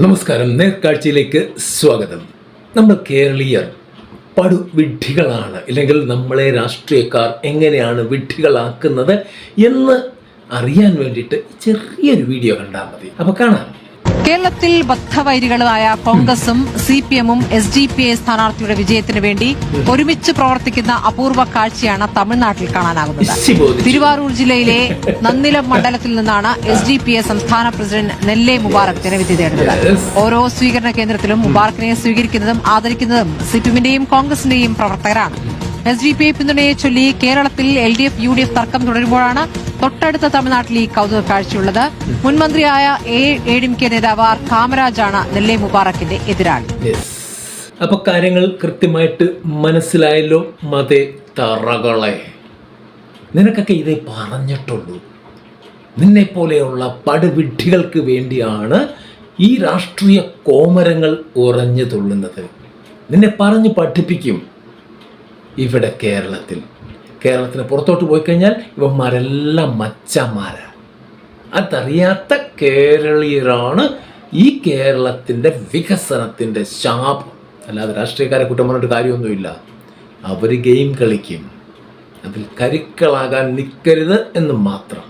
നമസ്കാരം, നേർക്കാഴ്ചയിലേക്ക് സ്വാഗതം. നമ്മൾ കേരളീയർ പടുവിഡ്ഢികളാണ്, ഇല്ലെങ്കിൽ നമ്മളെ രാഷ്ട്രീയക്കാർ എങ്ങനെയാണ് വിഡ്ഢികളാക്കുന്നത് എന്ന് അറിയാൻ വേണ്ടിയിട്ട് ചെറിയൊരു വീഡിയോ കണ്ടാൽ മതി. അപ്പോൾ കാണാം. കേരളത്തിൽ ബദ്ധവൈരികളായ കോൺഗ്രസും CPM-ഉം SDPI സ്ഥാനാർത്ഥിയുടെ വിജയത്തിന് വേണ്ടി ഒരുമിച്ച് പ്രവർത്തിക്കുന്ന അപൂർവ കാഴ്ചയാണ് തമിഴ്നാട്ടിൽ കാണാനാകുന്നത്. തിരുവാരൂർ ജില്ലയിലെ നന്നിലം മണ്ഡലത്തിൽ നിന്നാണ് SDPI സംസ്ഥാന പ്രസിഡന്റ് നെല്ലെ മുബാറക് ജനവിധി തേടുന്നത്. ഓരോ സ്വീകരണ കേന്ദ്രത്തിലും മുബാറക്കിനെ സ്വീകരിക്കുന്നതും ആദരിക്കുന്നതും CPM-ന്റെയും കോൺഗ്രസിന്റെയും പ്രവർത്തകരാണ്. SDPI പിന്തുണയെ ചൊല്ലി കേരളത്തിൽ LDF UDF തർക്കം തുടരുമ്പോഴാണ് തൊട്ടടുത്ത തമിഴ്നാട്ടിൽ ഈ കൗതുക കാഴ്ചയുള്ളത്. മുൻമന്ത്രിയായ ADMK നേതാവ് ആർ കാമരാജാണ് നെല്ലെ മുബാറക്കിന്റെ എതിരാളി. അപ്പൊ കാര്യങ്ങൾ കൃത്യമായിട്ട് മനസ്സിലായല്ലോ മതേ തറകളെ. നിനക്കൊക്കെ ഇതേ പറഞ്ഞിട്ടുള്ളൂ. നിന്നെ പോലെയുള്ള പടുവിഡ്ഢികൾക്ക് വേണ്ടിയാണ് ഈ രാഷ്ട്രീയ കോമരങ്ങൾ ഉറഞ്ഞു തുള്ളുന്നത്. നിന്നെ പറഞ്ഞു പഠിപ്പിക്കും. ഇവിടെ കേരളത്തിന് പുറത്തോട്ട് പോയി കഴിഞ്ഞാൽ ഇവന്മാരെല്ലാം മച്ചന്മാരാണ്. അതറിയാത്ത കേരളീയരാണ് ഈ കേരളത്തിൻ്റെ വികസനത്തിൻ്റെ ശാപം. അല്ലാതെ രാഷ്ട്രീയക്കാരെ കുറ്റം പറഞ്ഞിട്ട് കാര്യമൊന്നുമില്ല. അവർ ഗെയിം കളിക്കും. അതിൽ കരുക്കളാകാൻ നിൽക്കരുത് എന്ന് മാത്രം.